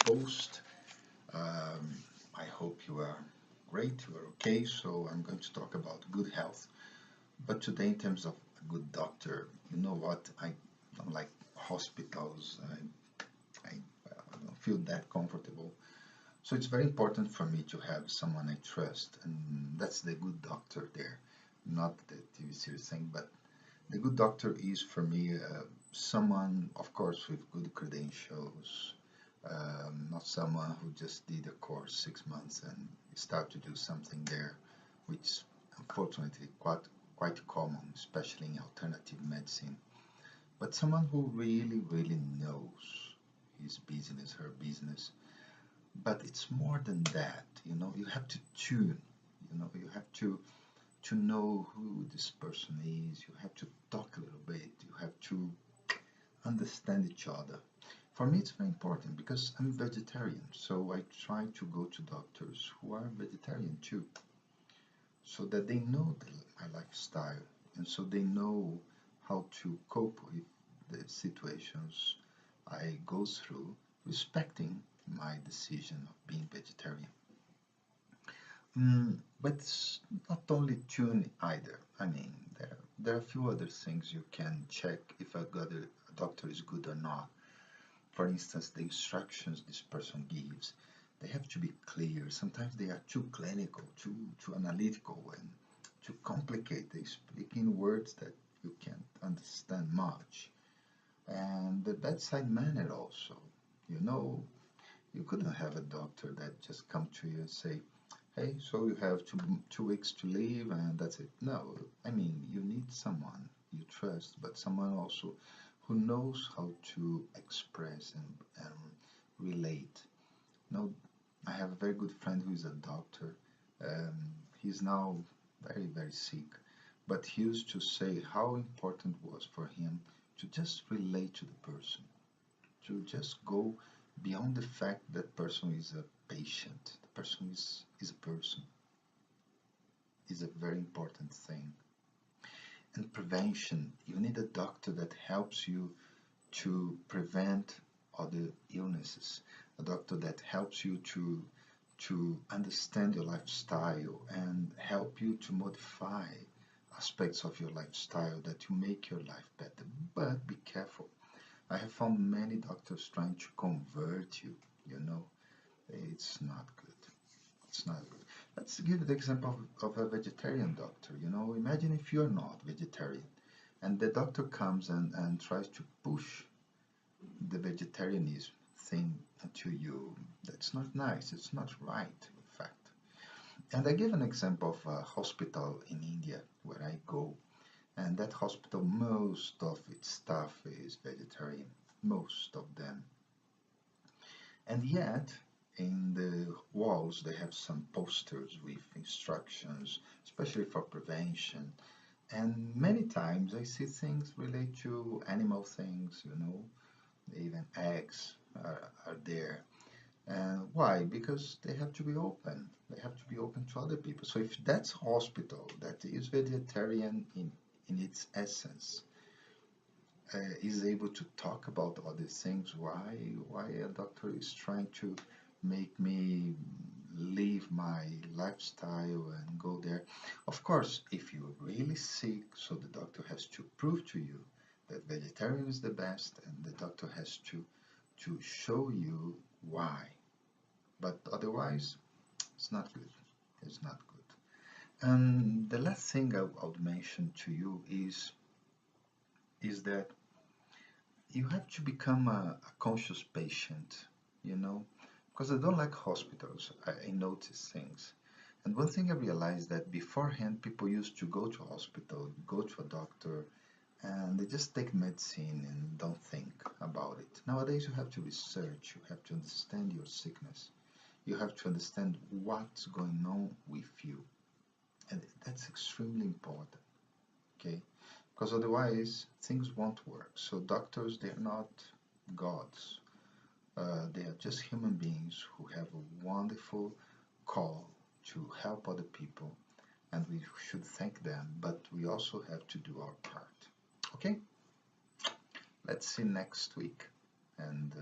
host. Um, I hope you are great, you are okay. So, I'm going to talk about good health. But today, in terms of a good doctor, you know what? I don't like hospitals. I don't feel that comfortable. So, it's very important for me to have someone I trust, and that's the good doctor there. Not the TV series thing, but the good doctor is for me someone, of course, with good credentials, not someone who just did a course 6 months and start to do something there, which unfortunately quite common, especially in alternative medicine. But someone who really knows his business, her business. But it's more than that, you know. You have to tune, you know. You have to know who this person is. You have to talk a little bit. You have to understand each other. For me, it's very important because I'm vegetarian, so I try to go to doctors who are vegetarian too, so that they know my lifestyle and so they know how to cope with the situations I go through, respecting my decision of being vegetarian. But it's not only tune either. I mean, there are a few other things you can check if a doctor is good or not. For instance, the instructions this person gives, they have to be clear. Sometimes they are too clinical, too analytical, and too complicated. They speak in words that you can't understand much. And the bedside manner also. You know, you couldn't have a doctor that just come to you and say, hey, so you have 2 weeks to live and that's it. No, I mean, you need someone you trust, but someone also who knows how to express and relate. No, I have a very good friend who is a doctor. He's now very sick, but he used to say how important it was for him to just relate to the person, to just go beyond the fact that person is a patient. The person is a person, is a very important thing. And prevention, you need a doctor that helps you to prevent other illnesses, a doctor that helps you to understand your lifestyle and help you to modify aspects of your lifestyle that will make your life better. But be careful. I have found many doctors trying to convert you, you know. It's not good. It's not good. Let's give the example of a vegetarian doctor. You know, imagine if you're not vegetarian and the doctor comes and tries to push the vegetarianism thing to you. That's not nice. It's not right, in fact. And I give an example of a hospital in India where I go. And that hospital, most of its staff is vegetarian. Most of them. And yet, in the walls, they have some posters with instructions, especially for prevention. And many times I see things relate to animal things, you know, even eggs are there. And why? Because they have to be open. They have to be open to other people. So if that's hospital that is vegetarian in its essence, is able to talk about all these things, why a doctor is trying to make me leave my lifestyle and go there? Of course, if you're really sick, so the doctor has to prove to you that vegetarian is the best, and the doctor has to show you why. But otherwise, it's not good. It's not good. And the last thing I would mention to you is that you have to become a conscious patient, you know, because I don't like hospitals. I notice things. And one thing I realized that beforehand, people used to go to a hospital, go to a doctor, and they just take medicine and don't think about it. Nowadays, you have to research, you have to understand your sickness, you have to understand what's going on with you. And that's extremely important, okay? Because otherwise things won't work. So doctors, they're not gods. They are just human beings who have a wonderful call to help other people, and we should thank them, but we also have to do our part. Okay? Let's see next week, and